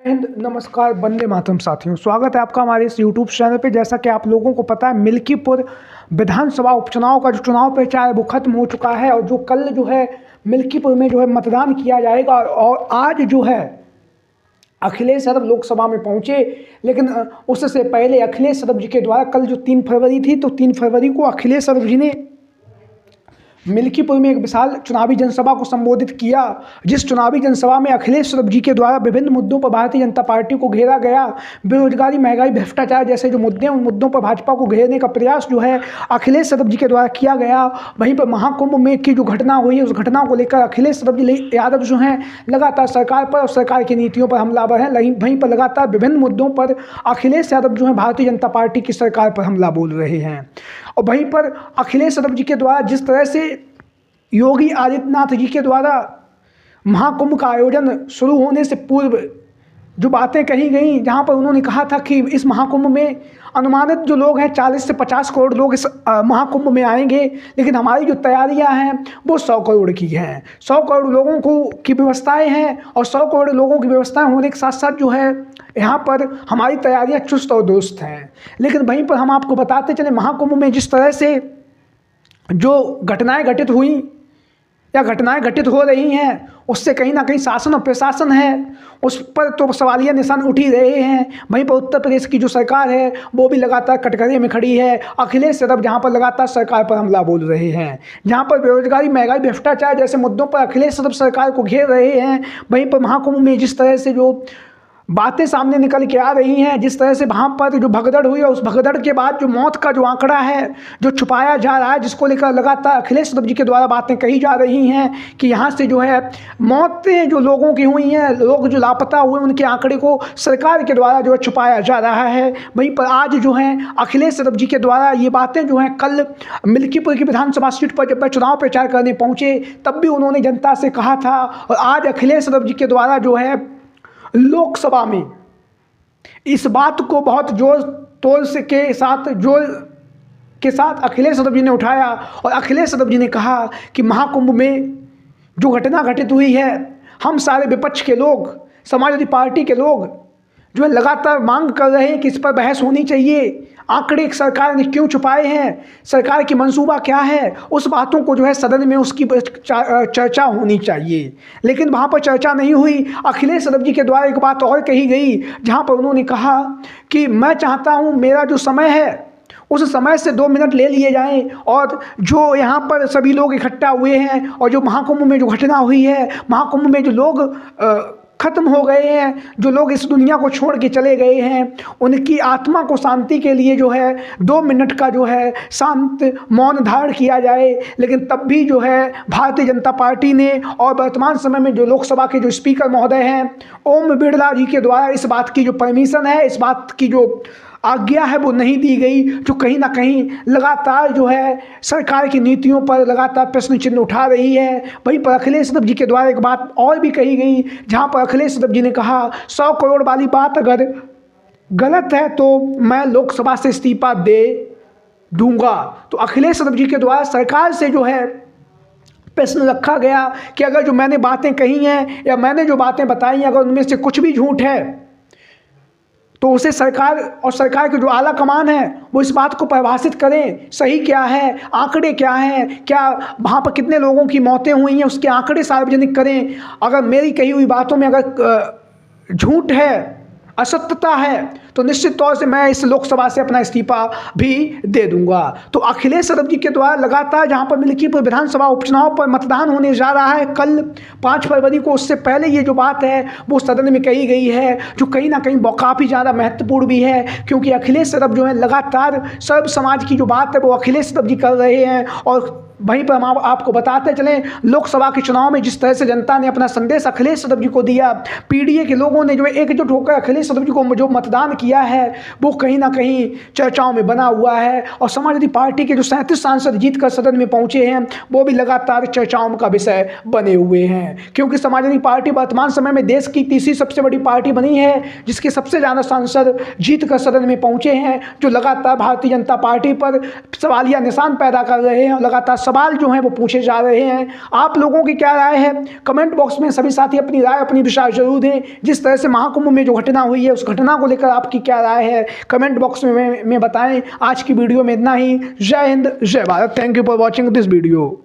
हिंद, नमस्कार, वंदे मातरम साथियों। स्वागत है आपका हमारे इस यूट्यूब चैनल पे। जैसा कि आप लोगों को पता है, मिल्कीपुर विधानसभा उपचुनाव का जो चुनाव प्रचार है वो खत्म हो चुका है और जो कल जो है मिल्कीपुर में जो है मतदान किया जाएगा। और आज जो है अखिलेश यादव लोकसभा में पहुंचे, लेकिन उससे पहले अखिलेश यादव जी के द्वारा कल जो 3 फरवरी थी, तो 3 फरवरी को अखिलेश यादव जी ने मिल्कीपुर में एक विशाल चुनावी जनसभा को संबोधित किया, जिस चुनावी जनसभा में अखिलेश यादव जी के द्वारा विभिन्न मुद्दों पर भारतीय जनता पार्टी को घेरा गया। बेरोजगारी, महंगाई, भ्रष्टाचार जैसे जो मुद्दे हैं, उन मुद्दों पर भाजपा को घेरने का प्रयास जो है अखिलेश यादव जी के द्वारा किया गया। वहीं पर महाकुंभ में की जो घटना हुई है, उस घटना को लेकर अखिलेश यादव जो हैं लगातार सरकार पर और सरकार की नीतियों पर हमलावर हैं। वहीं पर लगातार विभिन्न मुद्दों पर अखिलेश यादव जो है भारतीय जनता पार्टी की सरकार पर हमला बोल रहे हैं। और वहीं पर अखिलेश यादव जी के द्वारा जिस तरह से योगी आदित्यनाथ जी के द्वारा महाकुंभ का आयोजन शुरू होने से पूर्व जो बातें कही गई, जहां पर उन्होंने कहा था कि इस महाकुंभ में अनुमानित जो लोग हैं 40 से 50 करोड़ लोग इस महाकुंभ में आएंगे, लेकिन हमारी जो तैयारियां हैं वो 100 करोड़ की हैं। 100 करोड़ लोगों को की व्यवस्थाएं हैं और 100 करोड़ लोगों की व्यवस्थाएं होने के साथ साथ जो है यहाँ पर हमारी तैयारियां चुस्त और दुरुस्त हैं। लेकिन वहीं पर हम आपको बताते चले, महाकुंभ में जिस तरह से जो घटनाएं घटित हुई या घटनाएं घटित हो रही हैं, उससे कहीं ना कहीं शासन और प्रशासन है उस पर तो सवालिया निशान उठ ही रहे हैं। वहीं पर उत्तर प्रदेश की जो सरकार है वो भी लगातार कटघरे में खड़ी है। अखिलेश यादव जहां पर लगातार सरकार पर हमला बोल रहे हैं, जहां पर बेरोजगारी, महंगाई, भ्रष्टाचार जैसे मुद्दों पर अखिलेश यादव सरकार को घेर रहे हैं। वहीं पर महाकुंभ में जिस तरह से जो बातें सामने निकल के आ रही हैं, जिस तरह से वहाँ पर जो भगदड़ हुई है, उस भगदड़ के बाद जो मौत का जो आंकड़ा है जो छुपाया जा रहा है, जिसको लेकर लगातार अखिलेश यादव जी के द्वारा बातें कही जा रही हैं कि यहाँ से जो है मौतें जो लोगों की हुई हैं, लोग जो लापता हुए, उनके आंकड़े को सरकार के द्वारा जो है छुपाया जा रहा है। वहीं पर आज जो है अखिलेश यादव जी के द्वारा ये बातें जो हैं कल मिल्कीपुर की विधानसभा सीट पर जब चुनाव प्रचार करने पहुँचे तब भी उन्होंने जनता से कहा था। और आज अखिलेश यादव जी के द्वारा जो है लोकसभा में इस बात को बहुत जोर के साथ अखिलेश यादव जी ने उठाया और अखिलेश यादव जी ने कहा कि महाकुंभ में जो घटना घटित हुई है, हम सारे विपक्ष के लोग, समाजवादी पार्टी के लोग जो है लगातार मांग कर रहे हैं कि इस पर बहस होनी चाहिए। आंकड़े सरकार ने क्यों छुपाए हैं, सरकार की मंसूबा क्या है, उस बातों को जो है सदन में उसकी चर्चा होनी चाहिए। लेकिन वहाँ पर चर्चा नहीं हुई। अखिलेश यादव जी के द्वारा एक बात और कही गई, जहाँ पर उन्होंने कहा कि मैं चाहता हूँ मेरा जो समय है उस समय से 2 मिनट ले लिए जाएं और जो यहाँ पर सभी लोग इकट्ठा हुए हैं और जो महाकुंभ में जो घटना हुई है, महाकुंभ में जो लोग खत्म हो गए हैं, जो लोग इस दुनिया को छोड़ के चले गए हैं, उनकी आत्मा को शांति के लिए जो है 2 मिनट का जो है शांत मौन धारण किया जाए। लेकिन तब भी जो है भारतीय जनता पार्टी ने और वर्तमान समय में जो लोकसभा के जो स्पीकर महोदय हैं ओम बिरला जी के द्वारा इस बात की जो परमिशन है, इस बात की जो आज्ञा है वो नहीं दी गई, जो कहीं ना कहीं लगातार जो है सरकार की नीतियों पर लगातार प्रश्न चिन्ह उठा रही है। वहीं पर अखिलेश यादव जी के द्वारा एक बात और भी कही गई, जहां पर अखिलेश यादव जी ने कहा 100 करोड़ वाली बात अगर गलत है तो मैं लोकसभा से इस्तीफा दे दूंगा। तो अखिलेश यादव जी के द्वारा सरकार से जो है प्रश्न रखा गया कि अगर जो मैंने बातें कही हैं या मैंने जो बातें बताई हैं, अगर उनमें से कुछ भी झूठ है तो उसे सरकार और सरकार के जो आला कमान है वो इस बात को परिभाषित करें, सही क्या है, आंकड़े क्या हैं, क्या वहाँ पर कितने लोगों की मौतें हुई हैं, उसके आंकड़े सार्वजनिक करें। अगर मेरी कही हुई बातों में अगर झूठ है, असत्यता है, तो निश्चित तौर से मैं इस लोकसभा से अपना इस्तीफा भी दे दूंगा। तो अखिलेश यादव जी के द्वारा लगातार जहां पर मिल्कीपुर विधानसभा उपचुनाव पर मतदान होने जा रहा है कल 5 फरवरी को, उससे पहले ये जो बात है वो सदन में कही गई है, जो कहीं ना कहीं काफ़ी ज़्यादा महत्वपूर्ण भी है, क्योंकि अखिलेश यादव जो है लगातार सर्व समाज की जो बात है वो अखिलेश यादव जी कर रहे हैं। और वहीं पर हम आपको बताते चलें, लोकसभा के चुनाव में जिस तरह से जनता ने अपना संदेश अखिलेश यादव जी को दिया, पीडीए के लोगों ने जो एकजुट होकर अखिलेश यादव जी को जो मतदान किया है वो कहीं ना कहीं चर्चाओं में बना हुआ है। और समाजवादी पार्टी के जो 37 सांसद जीत कर सदन में पहुंचे हैं वो भी लगातार चर्चाओं का विषय बने हुए हैं, क्योंकि समाजवादी पार्टी वर्तमान समय में देश की तीसरी सबसे बड़ी पार्टी बनी है, जिसके सबसे ज़्यादा सांसद जीत कर सदन में पहुंचे हैं, जो लगातार भारतीय जनता पार्टी पर सवालिया निशान पैदा कर रहे हैं और लगातार सवाल जो हैं वो पूछे जा रहे हैं। आप लोगों की क्या राय है, कमेंट बॉक्स में सभी साथी अपनी राय, अपनी विचार जरूर दें। जिस तरह से महाकुंभ में जो घटना हुई है उस घटना को लेकर आपकी क्या राय है, कमेंट बॉक्स में बताएं। आज की वीडियो में इतना ही। जय हिंद, जय Bharat. Thank you for watching this video.